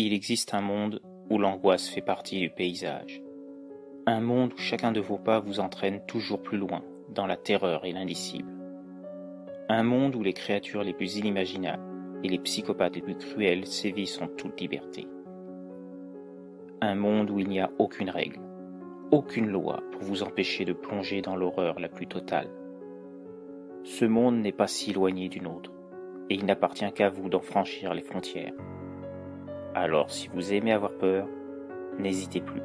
Il existe un monde où l'angoisse fait partie du paysage. Un monde où chacun de vos pas vous entraîne toujours plus loin, dans la terreur et l'indicible. Un monde où les créatures les plus inimaginables et les psychopathes les plus cruels sévissent en toute liberté. Un monde où il n'y a aucune règle, aucune loi pour vous empêcher de plonger dans l'horreur la plus totale. Ce monde n'est pas si éloigné du nôtre, et il n'appartient qu'à vous d'en franchir les frontières. Alors si vous aimez avoir peur, n'hésitez plus.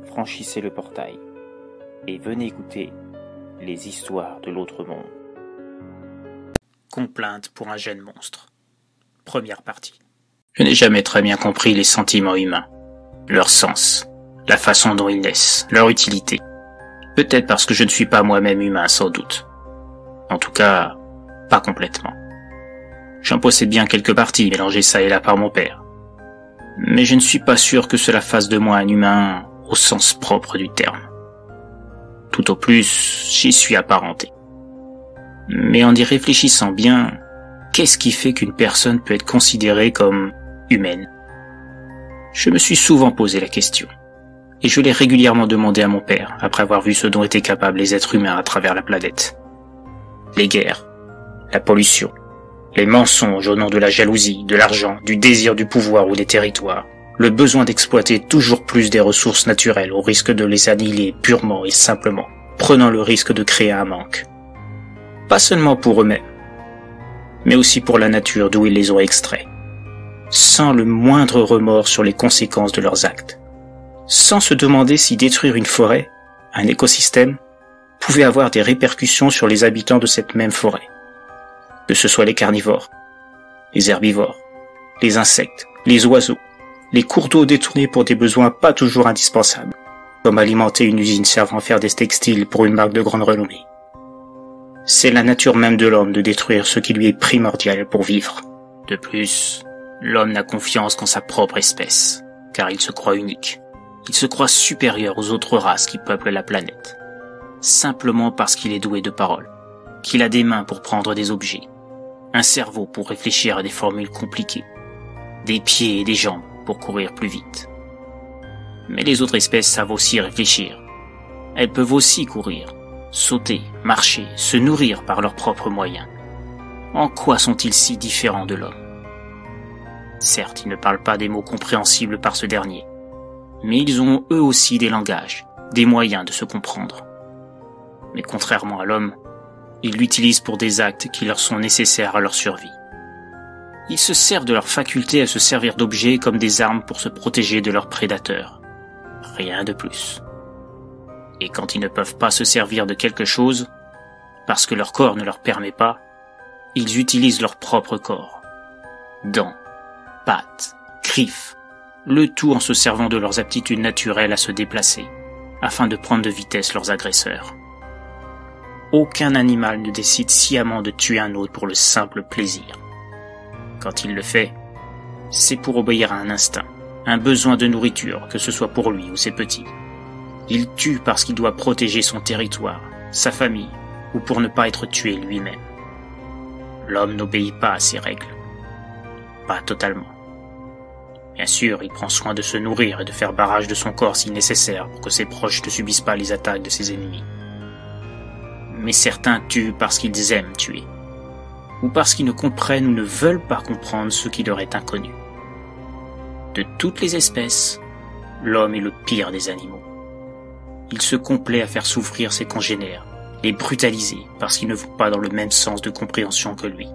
Franchissez le portail et venez écouter les histoires de l'autre monde. Complainte pour un jeune monstre. Première partie. Je n'ai jamais très bien compris les sentiments humains, leur sens, la façon dont ils naissent, leur utilité. Peut-être parce que je ne suis pas moi-même humain, sans doute. En tout cas, pas complètement. J'en possède bien quelques parties mélangées ça et là par mon père. Mais je ne suis pas sûr que cela fasse de moi un humain au sens propre du terme. Tout au plus, j'y suis apparenté. Mais en y réfléchissant bien, qu'est-ce qui fait qu'une personne peut être considérée comme humaine? Je me suis souvent posé la question, et je l'ai régulièrement demandé à mon père, après avoir vu ce dont étaient capables les êtres humains à travers la planète. Les guerres, la pollution, les mensonges au nom de la jalousie, de l'argent, du désir du pouvoir ou des territoires, le besoin d'exploiter toujours plus des ressources naturelles au risque de les annihiler purement et simplement, prenant le risque de créer un manque. Pas seulement pour eux-mêmes, mais aussi pour la nature d'où ils les ont extraits, sans le moindre remords sur les conséquences de leurs actes, sans se demander si détruire une forêt, un écosystème, pouvait avoir des répercussions sur les habitants de cette même forêt. Que ce soit les carnivores, les herbivores, les insectes, les oiseaux, les cours d'eau détournés pour des besoins pas toujours indispensables, comme alimenter une usine servant à faire des textiles pour une marque de grande renommée. C'est la nature même de l'homme de détruire ce qui lui est primordial pour vivre. De plus, l'homme n'a confiance qu'en sa propre espèce, car il se croit unique. Il se croit supérieur aux autres races qui peuplent la planète, simplement parce qu'il est doué de parole, qu'il a des mains pour prendre des objets, un cerveau pour réfléchir à des formules compliquées, des pieds et des jambes pour courir plus vite. Mais les autres espèces savent aussi réfléchir. Elles peuvent aussi courir, sauter, marcher, se nourrir par leurs propres moyens. En quoi sont-ils si différents de l'homme? Certes, ils ne parlent pas des mots compréhensibles par ce dernier, mais ils ont eux aussi des langages, des moyens de se comprendre. Mais contrairement à l'homme, ils l'utilisent pour des actes qui leur sont nécessaires à leur survie. Ils se servent de leur faculté à se servir d'objets comme des armes pour se protéger de leurs prédateurs. Rien de plus. Et quand ils ne peuvent pas se servir de quelque chose, parce que leur corps ne leur permet pas, ils utilisent leur propre corps. Dents, pattes, griffes, le tout en se servant de leurs aptitudes naturelles à se déplacer, afin de prendre de vitesse leurs agresseurs. Aucun animal ne décide sciemment de tuer un autre pour le simple plaisir. Quand il le fait, c'est pour obéir à un instinct, un besoin de nourriture, que ce soit pour lui ou ses petits. Il tue parce qu'il doit protéger son territoire, sa famille, ou pour ne pas être tué lui-même. L'homme n'obéit pas à ces règles. Pas totalement. Bien sûr, il prend soin de se nourrir et de faire barrage de son corps si nécessaire pour que ses proches ne subissent pas les attaques de ses ennemis. Mais certains tuent parce qu'ils aiment tuer, ou parce qu'ils ne comprennent ou ne veulent pas comprendre ce qui leur est inconnu. De toutes les espèces, l'homme est le pire des animaux. Il se complaît à faire souffrir ses congénères, les brutaliser parce qu'ils ne vont pas dans le même sens de compréhension que lui,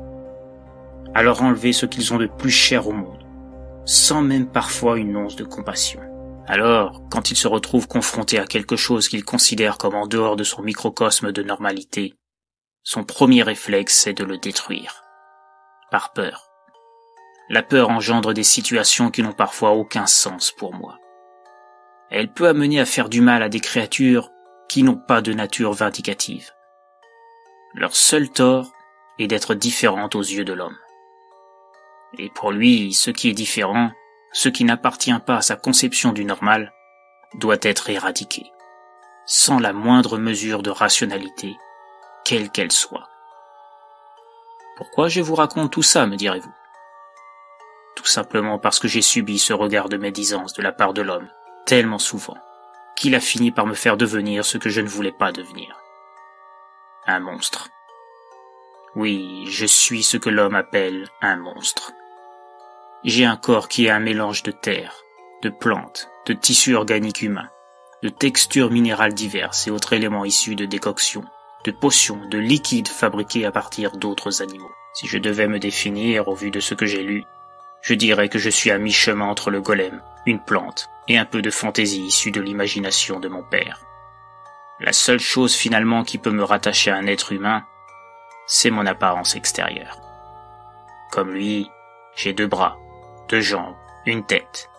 à leur enlever ce qu'ils ont de plus cher au monde, sans même parfois une once de compassion. Alors, quand il se retrouve confronté à quelque chose qu'il considère comme en dehors de son microcosme de normalité, son premier réflexe est de le détruire. Par peur. La peur engendre des situations qui n'ont parfois aucun sens pour moi. Elle peut amener à faire du mal à des créatures qui n'ont pas de nature vindicative. Leur seul tort est d'être différentes aux yeux de l'homme. Et pour lui, ce qui est différent, ce qui n'appartient pas à sa conception du normal, doit être éradiqué, sans la moindre mesure de rationalité, quelle qu'elle soit. Pourquoi je vous raconte tout ça, me direz-vous? Tout simplement parce que j'ai subi ce regard de médisance de la part de l'homme, tellement souvent, qu'il a fini par me faire devenir ce que je ne voulais pas devenir. Un monstre. Oui, je suis ce que l'homme appelle un monstre. J'ai un corps qui est un mélange de terre, de plantes, de tissus organiques humains, de textures minérales diverses et autres éléments issus de décoctions, de potions, de liquides fabriqués à partir d'autres animaux. Si je devais me définir au vu de ce que j'ai lu, je dirais que je suis à mi-chemin entre le golem, une plante, et un peu de fantaisie issue de l'imagination de mon père. La seule chose finalement qui peut me rattacher à un être humain, c'est mon apparence extérieure. Comme lui, j'ai 2 bras, 2 jambes, une tête.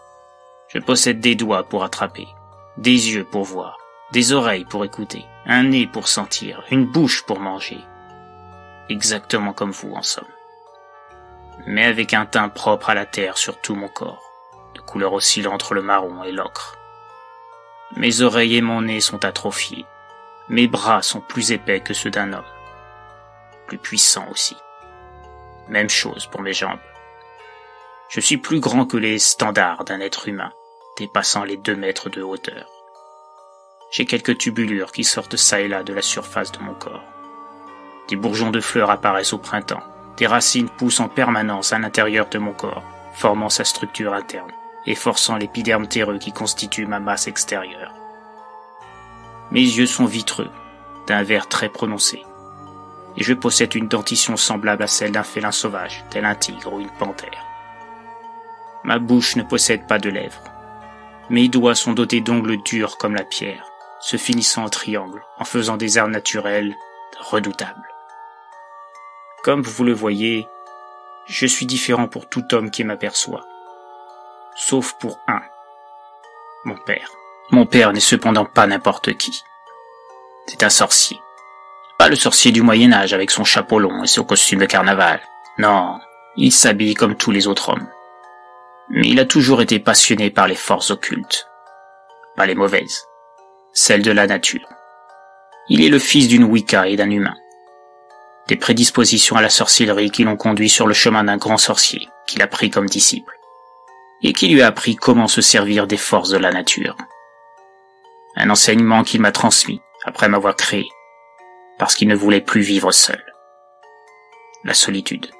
Je possède des doigts pour attraper, des yeux pour voir, des oreilles pour écouter, un nez pour sentir, une bouche pour manger. Exactement comme vous, en somme. Mais avec un teint propre à la terre sur tout mon corps, de couleur oscillant entre le marron et l'ocre. Mes oreilles et mon nez sont atrophiés. Mes bras sont plus épais que ceux d'un homme. Plus puissants aussi. Même chose pour mes jambes. Je suis plus grand que les standards d'un être humain, dépassant les 2 mètres de hauteur. J'ai quelques tubulures qui sortent çà et là de la surface de mon corps. Des bourgeons de fleurs apparaissent au printemps. Des racines poussent en permanence à l'intérieur de mon corps, formant sa structure interne et forçant l'épiderme terreux qui constitue ma masse extérieure. Mes yeux sont vitreux, d'un vert très prononcé, et je possède une dentition semblable à celle d'un félin sauvage, tel un tigre ou une panthère. Ma bouche ne possède pas de lèvres. Mes doigts sont dotés d'ongles durs comme la pierre, se finissant en triangle, en faisant des arts naturels redoutables. Comme vous le voyez, je suis différent pour tout homme qui m'aperçoit. Sauf pour un. Mon père. Mon père n'est cependant pas n'importe qui. C'est un sorcier. Pas le sorcier du Moyen-Âge avec son chapeau long et son costume de carnaval. Non, il s'habille comme tous les autres hommes. Mais il a toujours été passionné par les forces occultes. Pas les mauvaises. Celles de la nature. Il est le fils d'une Wicca et d'un humain. Des prédispositions à la sorcellerie qui l'ont conduit sur le chemin d'un grand sorcier, qu'il a pris comme disciple, et qui lui a appris comment se servir des forces de la nature. Un enseignement qu'il m'a transmis, après m'avoir créé, parce qu'il ne voulait plus vivre seul. La solitude.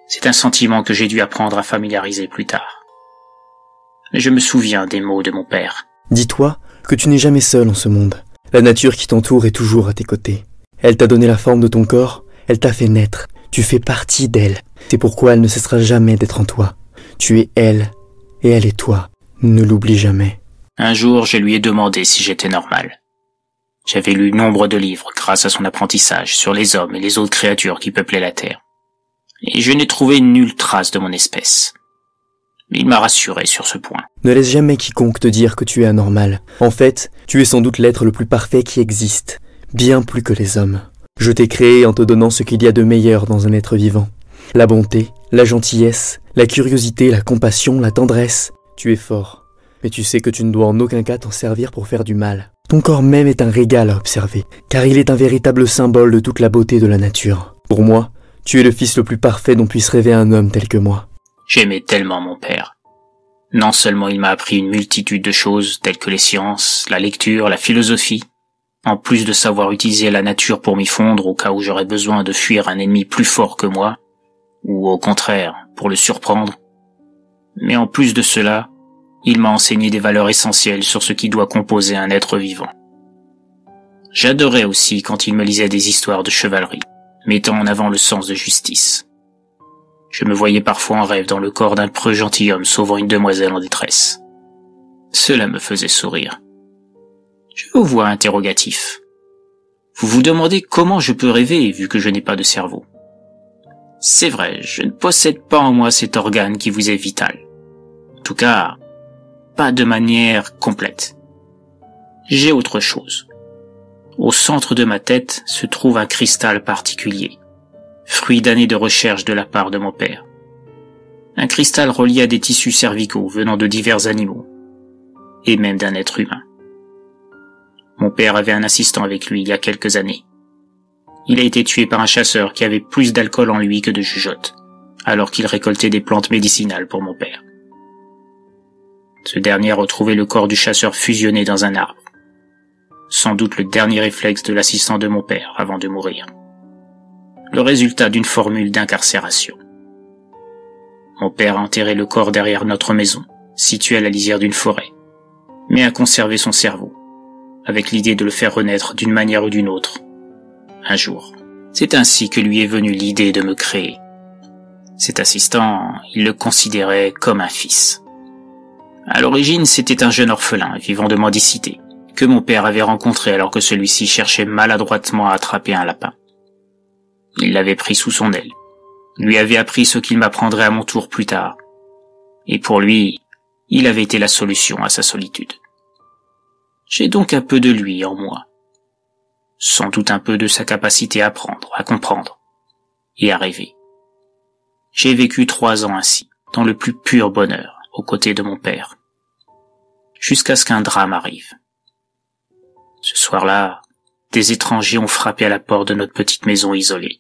C'est un sentiment que j'ai dû apprendre à familiariser plus tard. Mais je me souviens des mots de mon père. Dis-toi que tu n'es jamais seul en ce monde. La nature qui t'entoure est toujours à tes côtés. Elle t'a donné la forme de ton corps, elle t'a fait naître. Tu fais partie d'elle. C'est pourquoi elle ne cessera jamais d'être en toi. Tu es elle, et elle est toi. Ne l'oublie jamais. Un jour, je lui ai demandé si j'étais normal. J'avais lu nombre de livres grâce à son apprentissage sur les hommes et les autres créatures qui peuplaient la Terre. Et je n'ai trouvé nulle trace de mon espèce. Mais il m'a rassuré sur ce point. Ne laisse jamais quiconque te dire que tu es anormal. En fait, tu es sans doute l'être le plus parfait qui existe. Bien plus que les hommes. Je t'ai créé en te donnant ce qu'il y a de meilleur dans un être vivant. La bonté, la gentillesse, la curiosité, la compassion, la tendresse. Tu es fort, mais tu sais que tu ne dois en aucun cas t'en servir pour faire du mal. Ton corps même est un régal à observer, car il est un véritable symbole de toute la beauté de la nature. Pour moi, tu es le fils le plus parfait dont puisse rêver un homme tel que moi. J'aimais tellement mon père. Non seulement il m'a appris une multitude de choses telles que les sciences, la lecture, la philosophie, en plus de savoir utiliser la nature pour m'y fondre au cas où j'aurais besoin de fuir un ennemi plus fort que moi, ou au contraire, pour le surprendre. Mais en plus de cela, il m'a enseigné des valeurs essentielles sur ce qui doit composer un être vivant. J'adorais aussi quand il me lisait des histoires de chevalerie, mettant en avant le sens de justice. Je me voyais parfois en rêve dans le corps d'un preux gentilhomme sauvant une demoiselle en détresse. Cela me faisait sourire. Je vous vois interrogatif. Vous vous demandez comment je peux rêver vu que je n'ai pas de cerveau. C'est vrai, je ne possède pas en moi cet organe qui vous est vital. En tout cas, pas de manière complète. J'ai autre chose. Au centre de ma tête se trouve un cristal particulier, fruit d'années de recherche de la part de mon père. Un cristal relié à des tissus cervicaux venant de divers animaux, et même d'un être humain. Mon père avait un assistant avec lui il y a quelques années. Il a été tué par un chasseur qui avait plus d'alcool en lui que de jugeote, alors qu'il récoltait des plantes médicinales pour mon père. Ce dernier a retrouvé le corps du chasseur fusionné dans un arbre. Sans doute le dernier réflexe de l'assistant de mon père avant de mourir. Le résultat d'une formule d'incarcération. Mon père a enterré le corps derrière notre maison, située à la lisière d'une forêt, mais a conservé son cerveau, avec l'idée de le faire renaître d'une manière ou d'une autre, un jour. C'est ainsi que lui est venue l'idée de me créer. Cet assistant, il le considérait comme un fils. À l'origine, c'était un jeune orphelin vivant de mendicité, que mon père avait rencontré alors que celui-ci cherchait maladroitement à attraper un lapin. Il l'avait pris sous son aile, lui avait appris ce qu'il m'apprendrait à mon tour plus tard, et pour lui, il avait été la solution à sa solitude. J'ai donc un peu de lui en moi, sans doute un peu de sa capacité à apprendre, à comprendre et à rêver. J'ai vécu 3 ans ainsi, dans le plus pur bonheur, aux côtés de mon père, jusqu'à ce qu'un drame arrive. Ce soir-là, des étrangers ont frappé à la porte de notre petite maison isolée.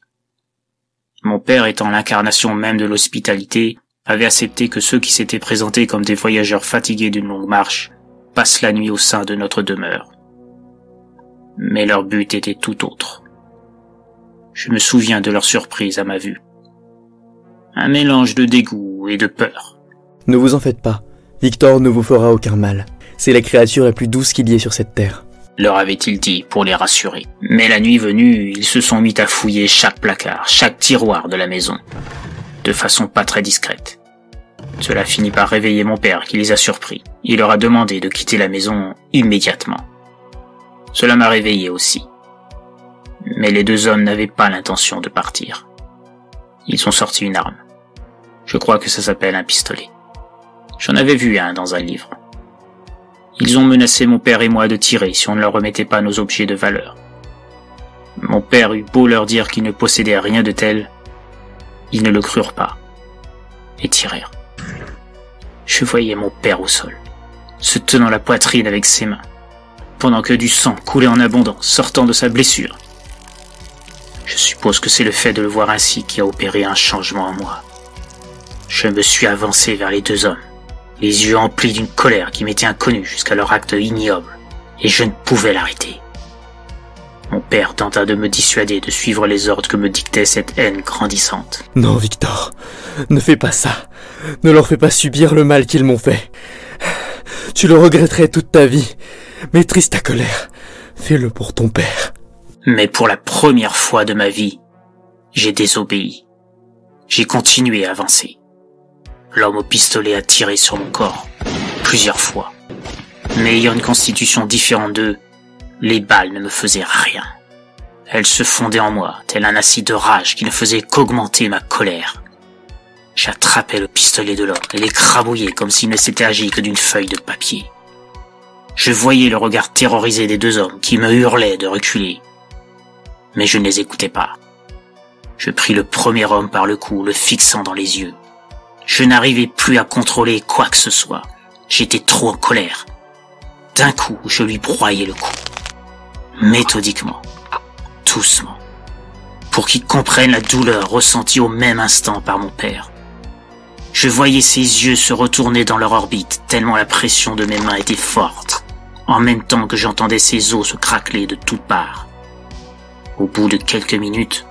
Mon père, étant l'incarnation même de l'hospitalité, avait accepté que ceux qui s'étaient présentés comme des voyageurs fatigués d'une longue marche passent la nuit au sein de notre demeure. Mais leur but était tout autre. Je me souviens de leur surprise à ma vue. Un mélange de dégoût et de peur. Ne vous en faites pas, Victor ne vous fera aucun mal. C'est la créature la plus douce qu'il y ait sur cette terre. Leur avait-il dit pour les rassurer. Mais la nuit venue, ils se sont mis à fouiller chaque placard, chaque tiroir de la maison, de façon pas très discrète. Cela finit par réveiller mon père qui les a surpris. Il leur a demandé de quitter la maison immédiatement. Cela m'a réveillé aussi. Mais les 2 hommes n'avaient pas l'intention de partir. Ils ont sorti une arme. Je crois que ça s'appelle un pistolet. J'en avais vu un dans un livre. Ils ont menacé mon père et moi de tirer si on ne leur remettait pas nos objets de valeur. Mon père eut beau leur dire qu'il ne possédait rien de tel, ils ne le crurent pas, et tirèrent. Je voyais mon père au sol, se tenant la poitrine avec ses mains, pendant que du sang coulait en abondance, sortant de sa blessure. Je suppose que c'est le fait de le voir ainsi qui a opéré un changement en moi. Je me suis avancé vers les 2 hommes, les yeux emplis d'une colère qui m'était inconnue jusqu'à leur acte ignoble, et je ne pouvais l'arrêter. Mon père tenta de me dissuader de suivre les ordres que me dictait cette haine grandissante. Non, Victor, ne fais pas ça. Ne leur fais pas subir le mal qu'ils m'ont fait. Tu le regretterais toute ta vie. Maîtrise ta colère. Fais-le pour ton père. Mais pour la première fois de ma vie, j'ai désobéi. J'ai continué à avancer. L'homme au pistolet a tiré sur mon corps, plusieurs fois. Mais ayant une constitution différente d'eux, les balles ne me faisaient rien. Elles se fondaient en moi, tel un acide de rage qui ne faisait qu'augmenter ma colère. J'attrapais le pistolet de l'homme et l'écrabouillais comme s'il ne s'était agi que d'une feuille de papier. Je voyais le regard terrorisé des 2 hommes qui me hurlaient de reculer. Mais je ne les écoutais pas. Je pris le premier homme par le cou, le fixant dans les yeux. Je n'arrivais plus à contrôler quoi que ce soit. J'étais trop en colère. D'un coup, je lui broyai le cou. Méthodiquement, doucement, pour qu'il comprenne la douleur ressentie au même instant par mon père. Je voyais ses yeux se retourner dans leur orbite, tellement la pression de mes mains était forte, en même temps que j'entendais ses os se craqueler de toutes parts. Au bout de quelques minutes,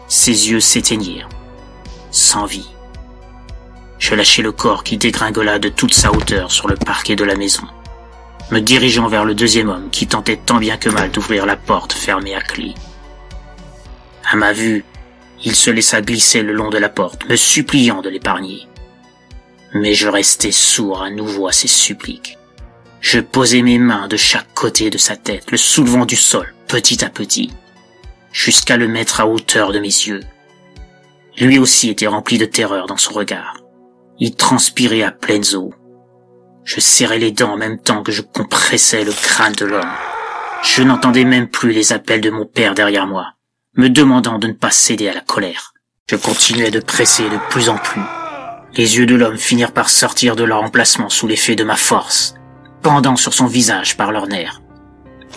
ses yeux s'éteignirent, sans vie. Je lâchai le corps qui dégringola de toute sa hauteur sur le parquet de la maison, me dirigeant vers le 2e homme qui tentait tant bien que mal d'ouvrir la porte fermée à clé. À ma vue, il se laissa glisser le long de la porte, me suppliant de l'épargner. Mais je restais sourd à nouveau à ses suppliques. Je posai mes mains de chaque côté de sa tête, le soulevant du sol, petit à petit, jusqu'à le mettre à hauteur de mes yeux. Lui aussi était rempli de terreur dans son regard. Il transpirait à pleines eaux. Je serrais les dents en même temps que je compressais le crâne de l'homme. Je n'entendais même plus les appels de mon père derrière moi, me demandant de ne pas céder à la colère. Je continuais de presser de plus en plus. Les yeux de l'homme finirent par sortir de leur emplacement sous l'effet de ma force, pendant sur son visage par leurs nerfs.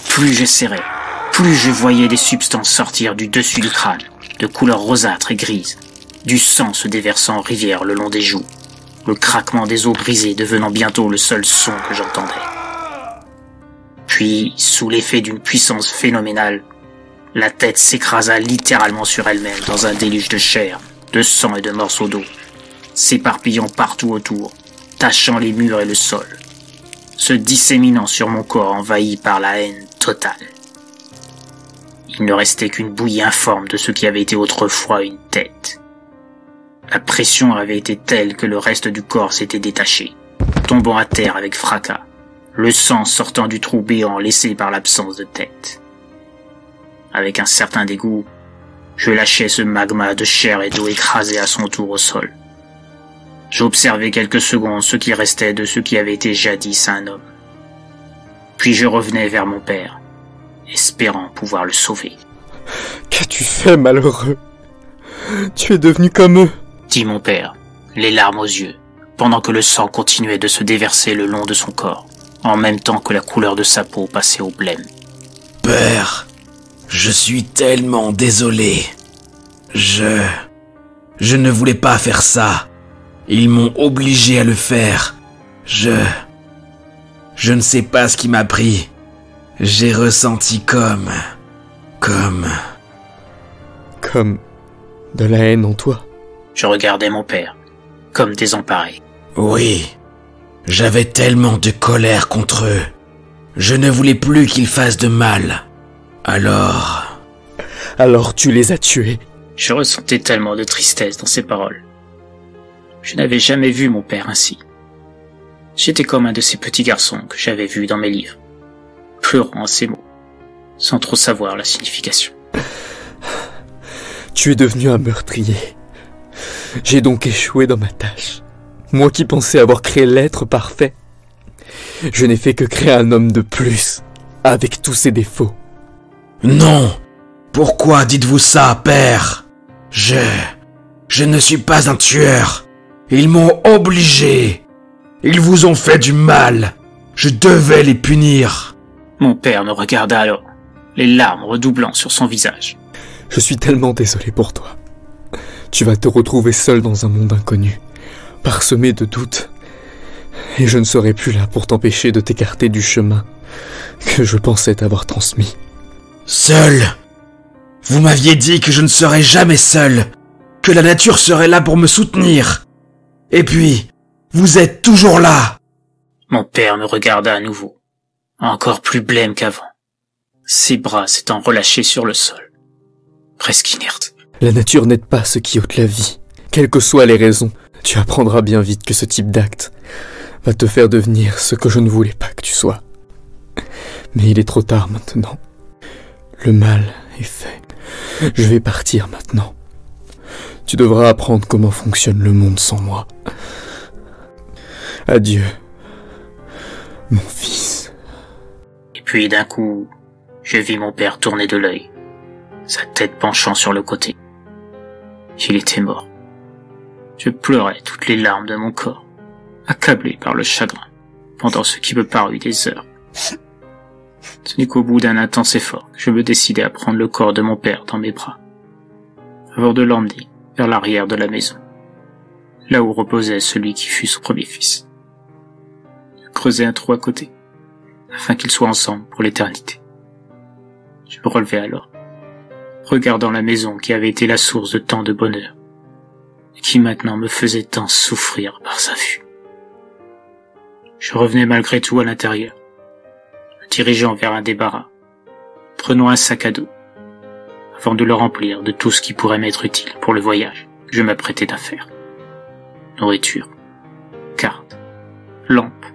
Plus je serrais, plus je voyais des substances sortir du dessus du crâne, de couleur rosâtre et grise, du sang se déversant en rivière le long des joues, le craquement des os brisées devenant bientôt le seul son que j'entendais. Puis, sous l'effet d'une puissance phénoménale, la tête s'écrasa littéralement sur elle-même dans un déluge de chair, de sang et de morceaux d'eau, s'éparpillant partout autour, tachant les murs et le sol, se disséminant sur mon corps envahi par la haine totale. Il ne restait qu'une bouillie informe de ce qui avait été autrefois une tête. La pression avait été telle que le reste du corps s'était détaché, tombant à terre avec fracas, le sang sortant du trou béant laissé par l'absence de tête. Avec un certain dégoût, je lâchais ce magma de chair et d'eau écrasé à son tour au sol. J'observais quelques secondes ce qui restait de ce qui avait été jadis un homme. Puis je revenais vers mon père, espérant pouvoir le sauver. « Qu'as-tu fait, malheureux? Tu es devenu comme eux !» dit mon père, les larmes aux yeux, pendant que le sang continuait de se déverser le long de son corps, en même temps que la couleur de sa peau passait au blême. « Père, je suis tellement désolé. Je ne voulais pas faire ça. Ils m'ont obligé à le faire. Je ne sais pas ce qui m'a pris. J'ai ressenti comme de la haine en toi. » Je regardais mon père, comme désemparé. Oui, j'avais tellement de colère contre eux. Je ne voulais plus qu'ils fassent de mal. Alors tu les as tués. Je ressentais tellement de tristesse dans ses paroles. Je n'avais jamais vu mon père ainsi. J'étais comme un de ces petits garçons que j'avais vus dans mes livres, pleurant à ces mots, sans trop savoir la signification. Tu es devenu un meurtrier. J'ai donc échoué dans ma tâche. Moi qui pensais avoir créé l'être parfait. Je n'ai fait que créer un homme de plus, avec tous ses défauts. Non! Pourquoi dites-vous ça, père? Je ne suis pas un tueur. Ils m'ont obligé. Ils vous ont fait du mal. Je devais les punir. Mon père me regarda alors, les larmes redoublant sur son visage. Je suis tellement désolé pour toi. Tu vas te retrouver seul dans un monde inconnu, parsemé de doutes. Et je ne serai plus là pour t'empêcher de t'écarter du chemin que je pensais t'avoir transmis. Seul? Vous m'aviez dit que je ne serais jamais seul, que la nature serait là pour me soutenir. Et puis, vous êtes toujours là. Mon père me regarda à nouveau, encore plus blême qu'avant, ses bras s'étant relâchés sur le sol, presque inerte. La nature n'aide pas ceux qui ôtent la vie. Quelles que soient les raisons, tu apprendras bien vite que ce type d'acte va te faire devenir ce que je ne voulais pas que tu sois. Mais il est trop tard maintenant. Le mal est fait. Je vais partir maintenant. Tu devras apprendre comment fonctionne le monde sans moi. Adieu, mon fils. Et puis d'un coup, je vis mon père tourner de l'œil, sa tête penchant sur le côté. Il était mort. Je pleurais toutes les larmes de mon corps, accablé par le chagrin, pendant ce qui me parut des heures. Ce n'est qu'au bout d'un intense effort que je me décidai à prendre le corps de mon père dans mes bras, avant de l'emmener vers l'arrière de la maison, là où reposait celui qui fut son premier fils. Je creusai un trou à côté, afin qu'ils soient ensemble pour l'éternité. Je me relevai alors, regardant la maison qui avait été la source de tant de bonheur, et qui maintenant me faisait tant souffrir par sa vue. Je revenais malgré tout à l'intérieur, me dirigeant vers un débarras, prenant un sac à dos, avant de le remplir de tout ce qui pourrait m'être utile pour le voyage que je m'apprêtais à faire. Nourriture, cartes, lampes,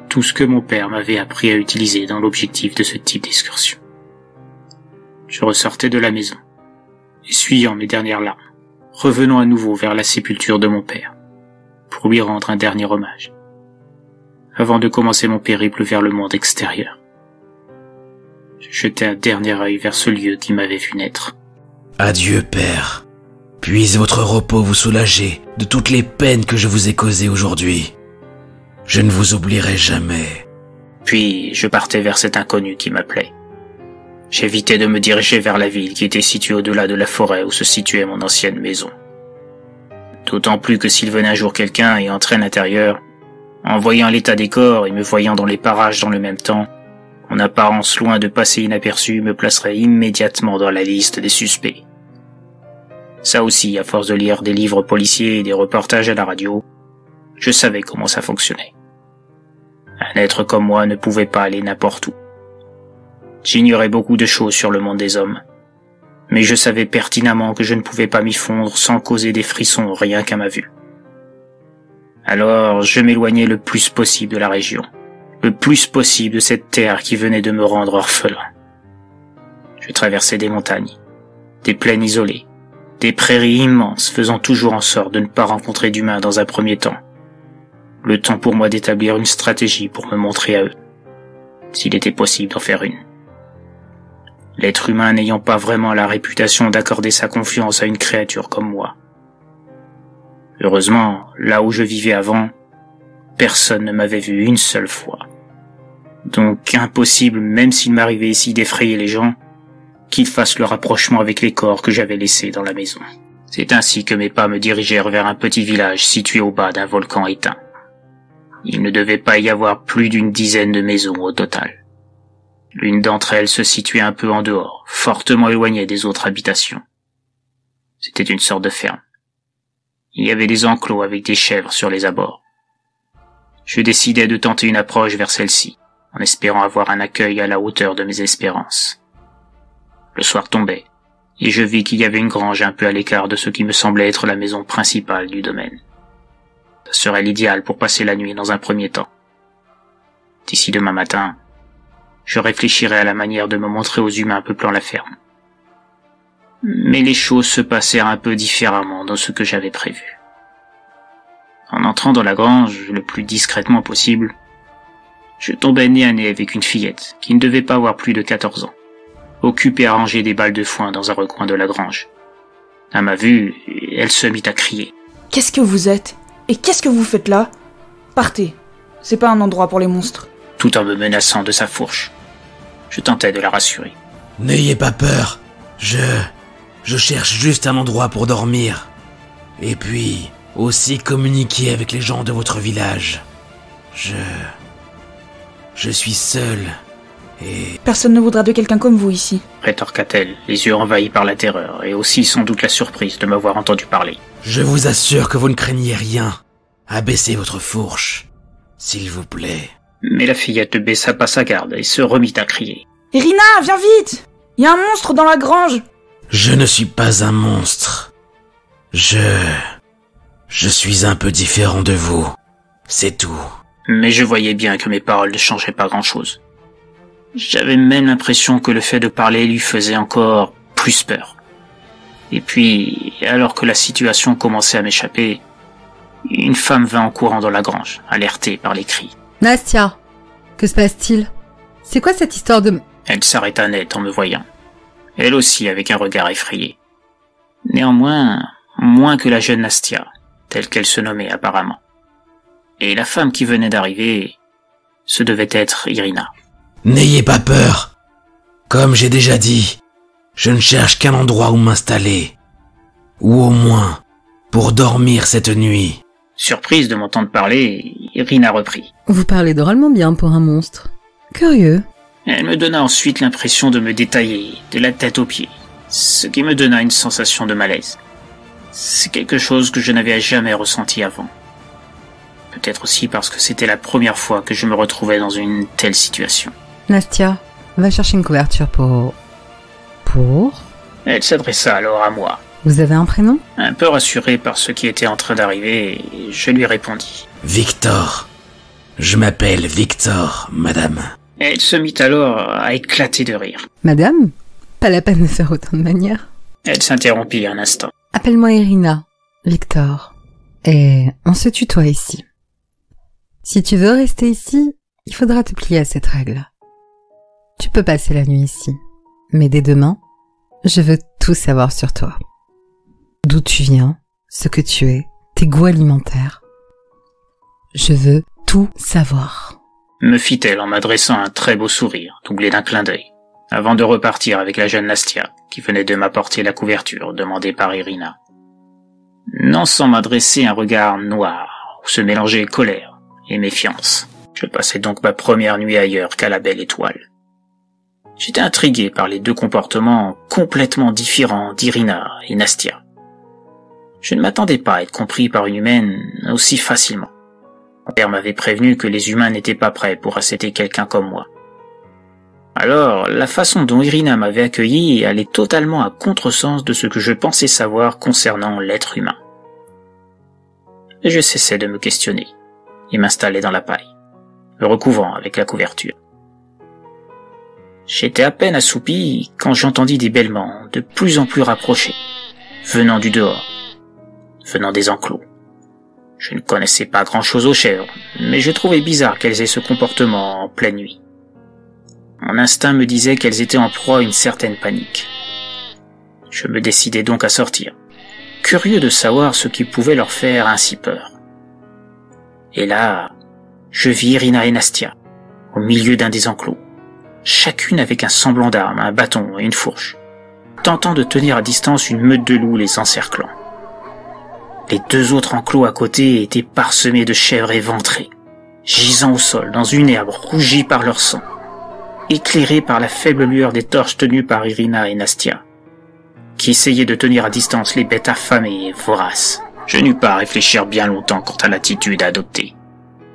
tout ce que mon père m'avait appris à utiliser dans l'objectif de ce type d'excursion. Je ressortais de la maison, essuyant mes dernières larmes, revenant à nouveau vers la sépulture de mon père, pour lui rendre un dernier hommage, avant de commencer mon périple vers le monde extérieur. Je jetai un dernier œil vers ce lieu qui m'avait vu naître. Adieu, père. Puisse votre repos vous soulager de toutes les peines que je vous ai causées aujourd'hui. Je ne vous oublierai jamais. Puis je partais vers cet inconnu qui m'appelait. J'évitais de me diriger vers la ville qui était située au-delà de la forêt où se situait mon ancienne maison. D'autant plus que s'il venait un jour quelqu'un et entrait à l'intérieur, en voyant l'état des corps et me voyant dans les parages dans le même temps, en apparence loin de passer inaperçu, me placerait immédiatement dans la liste des suspects. Ça aussi, à force de lire des livres policiers et des reportages à la radio, je savais comment ça fonctionnait. Un être comme moi ne pouvait pas aller n'importe où. J'ignorais beaucoup de choses sur le monde des hommes, mais je savais pertinemment que je ne pouvais pas m'y fondre sans causer des frissons rien qu'à ma vue. Alors je m'éloignais le plus possible de la région, le plus possible de cette terre qui venait de me rendre orphelin. Je traversais des montagnes, des plaines isolées, des prairies immenses, faisant toujours en sorte de ne pas rencontrer d'humains dans un premier temps. Le temps pour moi d'établir une stratégie pour me montrer à eux, s'il était possible d'en faire une. L'être humain n'ayant pas vraiment la réputation d'accorder sa confiance à une créature comme moi. Heureusement, là où je vivais avant, personne ne m'avait vu une seule fois. Donc impossible, même s'il m'arrivait ici d'effrayer les gens, qu'ils fassent le rapprochement avec les corps que j'avais laissés dans la maison. C'est ainsi que mes pas me dirigèrent vers un petit village situé au bas d'un volcan éteint. Il ne devait pas y avoir plus d'une dizaine de maisons au total. L'une d'entre elles se situait un peu en dehors, fortement éloignée des autres habitations. C'était une sorte de ferme. Il y avait des enclos avec des chèvres sur les abords. Je décidai de tenter une approche vers celle-ci, en espérant avoir un accueil à la hauteur de mes espérances. Le soir tombait, et je vis qu'il y avait une grange un peu à l'écart de ce qui me semblait être la maison principale du domaine. Ce serait l'idéal pour passer la nuit dans un premier temps. D'ici demain matin, je réfléchirai à la manière de me montrer aux humains peuplant la ferme. Mais les choses se passèrent un peu différemment de ce que j'avais prévu. En entrant dans la grange le plus discrètement possible, je tombai nez à nez avec une fillette qui ne devait pas avoir plus de 14 ans, occupée à ranger des balles de foin dans un recoin de la grange. À ma vue, elle se mit à crier. « Qu'est-ce que vous êtes ? Et qu'est-ce que vous faites là ? Partez, c'est pas un endroit pour les monstres. » Tout en me menaçant de sa fourche. Je tentais de la rassurer. « N'ayez pas peur, je cherche juste un endroit pour dormir. Et puis, aussi communiquer avec les gens de votre village. Je suis seul, et... » Personne ne voudra de quelqu'un comme vous ici. Rétorqua-t-elle, les yeux envahis par la terreur, et aussi sans doute la surprise de m'avoir entendu parler. Je vous assure que vous ne craignez rien. Abaissez votre fourche, s'il vous plaît. Mais la fillette ne baissa pas sa garde et se remit à crier. « Irina, viens vite ! Il y a un monstre dans la grange !» Je ne suis pas un monstre. Je suis un peu différent de vous. C'est tout. Mais je voyais bien que mes paroles ne changeaient pas grand-chose. J'avais même l'impression que le fait de parler lui faisait encore plus peur. Et puis, alors que la situation commençait à m'échapper, une femme vint en courant dans la grange, alertée par les cris. « Nastia, que se passe-t-il? C'est quoi cette histoire de... » Elle s'arrêta net en me voyant, elle aussi avec un regard effrayé. Néanmoins, moins que la jeune Nastia, telle qu'elle se nommait apparemment. Et la femme qui venait d'arriver, ce devait être Irina. « N'ayez pas peur. Comme j'ai déjà dit, je ne cherche qu'un endroit où m'installer. Ou au moins, pour dormir cette nuit. » Surprise de m'entendre parler, Irina reprit. « Vous parlez drôlement bien pour un monstre. Curieux. » Elle me donna ensuite l'impression de me détailler, de la tête aux pieds, ce qui me donna une sensation de malaise. C'est quelque chose que je n'avais jamais ressenti avant. Peut-être aussi parce que c'était la première fois que je me retrouvais dans une telle situation. « Nastia, va chercher une couverture pour... » Elle s'adressa alors à moi. « Vous avez un prénom ?» Un peu rassuré par ce qui était en train d'arriver, je lui répondis. « Victor. Je m'appelle Victor, madame. » Elle se mit alors à éclater de rire. « Madame, pas la peine de faire autant de manières. » Elle s'interrompit un instant. « Appelle-moi Irina, Victor. Et on se tutoie ici. Si tu veux rester ici, il faudra te plier à cette règle. Tu peux passer la nuit ici, mais dès demain, je veux tout savoir sur toi. D'où tu viens, ce que tu es, tes goûts alimentaires. Je veux tout savoir. » Me fit-elle en m'adressant un très beau sourire, doublé d'un clin d'œil, avant de repartir avec la jeune Nastia, qui venait de m'apporter la couverture demandée par Irina. non sans m'adresser un regard noir où se mélangeaient colère et méfiance. Je passais donc ma première nuit ailleurs qu'à la belle étoile. J'étais intrigué par les deux comportements complètement différents d'Irina et Nastia. Je ne m'attendais pas à être compris par une humaine aussi facilement. Mon père m'avait prévenu que les humains n'étaient pas prêts pour accepter quelqu'un comme moi. Alors, la façon dont Irina m'avait accueilli allait totalement à contresens de ce que je pensais savoir concernant l'être humain. Et je cessais de me questionner et m'installais dans la paille, me recouvrant avec la couverture. J'étais à peine assoupi quand j'entendis des bêlements de plus en plus rapprochés, venant du dehors, venant des enclos. Je ne connaissais pas grand-chose aux chèvres, mais je trouvais bizarre qu'elles aient ce comportement en pleine nuit. Mon instinct me disait qu'elles étaient en proie à une certaine panique. Je me décidai donc à sortir, curieux de savoir ce qui pouvait leur faire ainsi peur. Et là, je vis Irina et Nastia, au milieu d'un des enclos, chacune avec un semblant d'arme, un bâton et une fourche, tentant de tenir à distance une meute de loups les encerclant. Les deux autres enclos à côté étaient parsemés de chèvres éventrées, gisant au sol dans une herbe rougie par leur sang, éclairés par la faible lueur des torches tenues par Irina et Nastia, qui essayaient de tenir à distance les bêtes affamées et voraces. Je n'eus pas à réfléchir bien longtemps quant à l'attitude à adopter.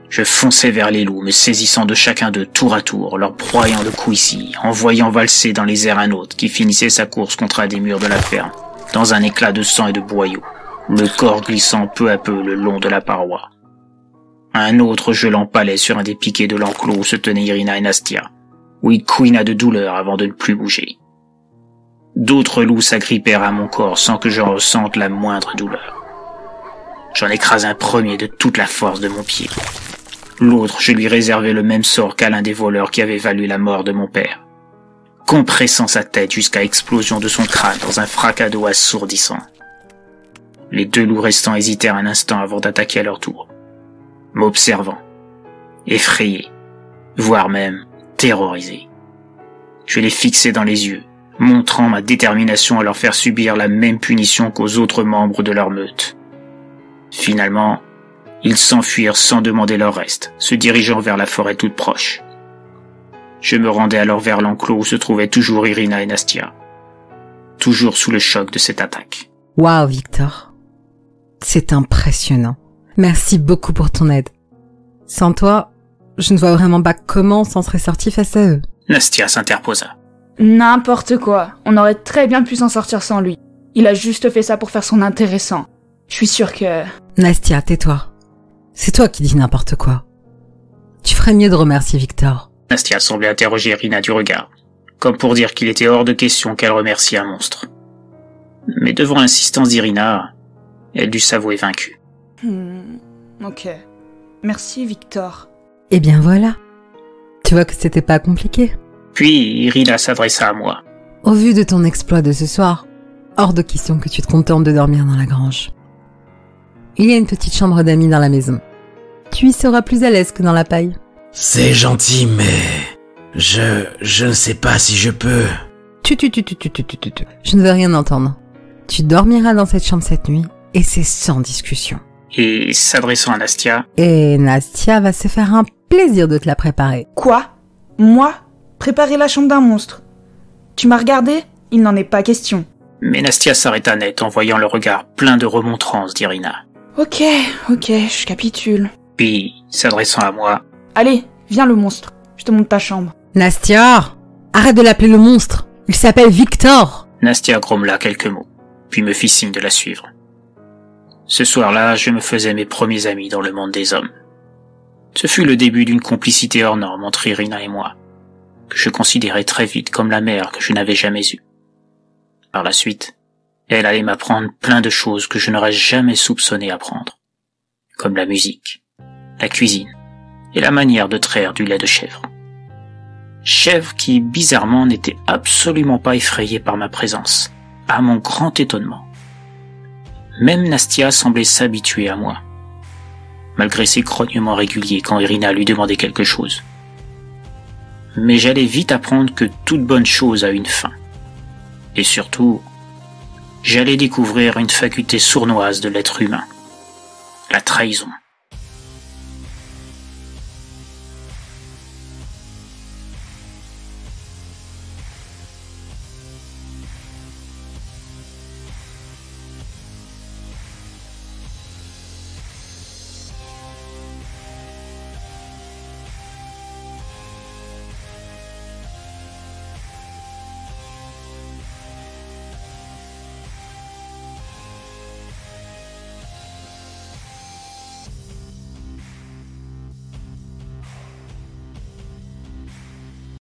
Je fonçais vers les loups, me saisissant de chacun d'eux tour à tour, leur broyant le cou ici, envoyant valser dans les airs un autre qui finissait sa course contre un des murs de la ferme, dans un éclat de sang et de boyaux, le corps glissant peu à peu le long de la paroi. Un autre je l'empalais sur un des piquets de l'enclos où se tenaient Irina et Nastia, où il couina de douleur avant de ne plus bouger. D'autres loups s'agrippèrent à mon corps sans que j'en ressente la moindre douleur. J'en écrasai un premier de toute la force de mon pied. L'autre, je lui réservai le même sort qu'à l'un des voleurs qui avait valu la mort de mon père, compressant sa tête jusqu'à explosion de son crâne dans un fracas d'eau assourdissant. Les deux loups restants hésitèrent un instant avant d'attaquer à leur tour, m'observant, effrayés, voire même terrorisés. Je les fixai dans les yeux, montrant ma détermination à leur faire subir la même punition qu'aux autres membres de leur meute. Finalement, ils s'enfuirent sans demander leur reste, se dirigeant vers la forêt toute proche. Je me rendais alors vers l'enclos où se trouvaient toujours Irina et Nastia, toujours sous le choc de cette attaque. Waouh, Victor. C'est impressionnant. Merci beaucoup pour ton aide. Sans toi, je ne vois vraiment pas comment on s'en serait sorti face à eux. Nastia s'interposa. N'importe quoi. On aurait très bien pu s'en sortir sans lui. Il a juste fait ça pour faire son intéressant. Je suis sûre que... Nastia, tais-toi. C'est toi qui dis n'importe quoi. Tu ferais mieux de remercier Victor. Nastia semblait interroger Irina du regard, comme pour dire qu'il était hors de question qu'elle remercie un monstre. Mais devant l'insistance d'Irina, elle dut s'avouer vaincue. Ok. Merci, Victor. Eh bien voilà. Tu vois que c'était pas compliqué. Puis Irina s'adressa à moi. Au vu de ton exploit de ce soir, hors de question que tu te contentes de dormir dans la grange. Il y a une petite chambre d'amis dans la maison. Tu y seras plus à l'aise que dans la paille. C'est gentil, mais... Je ne sais pas si je peux... Je ne veux rien entendre. Tu dormiras dans cette chambre cette nuit, et c'est sans discussion. Et s'adressant à Nastia... Et Nastia va se faire un plaisir de te la préparer. Quoi? Moi? Préparer la chambre d'un monstre? Tu m'as regardé? Il n'en est pas question. Mais Nastia s'arrêta net en voyant le regard plein de remontrance d'Irina. Ok, je capitule. Puis, s'adressant à moi... Allez, viens le monstre. Je te montre ta chambre. Nastia! Arrête de l'appeler le monstre! Il s'appelle Victor! Nastia grommela quelques mots, puis me fit signe de la suivre. Ce soir-là, je me faisais mes premiers amis dans le monde des hommes. Ce fut le début d'une complicité hors norme entre Irina et moi, que je considérais très vite comme la mère que je n'avais jamais eue. Par la suite, elle allait m'apprendre plein de choses que je n'aurais jamais soupçonné apprendre, comme la musique, la cuisine et la manière de traire du lait de chèvre. Chèvre qui, bizarrement, n'était absolument pas effrayée par ma présence, à mon grand étonnement. Même Nastia semblait s'habituer à moi, malgré ses grognements réguliers quand Irina lui demandait quelque chose. Mais j'allais vite apprendre que toute bonne chose a une fin. Et surtout, j'allais découvrir une faculté sournoise de l'être humain, la trahison.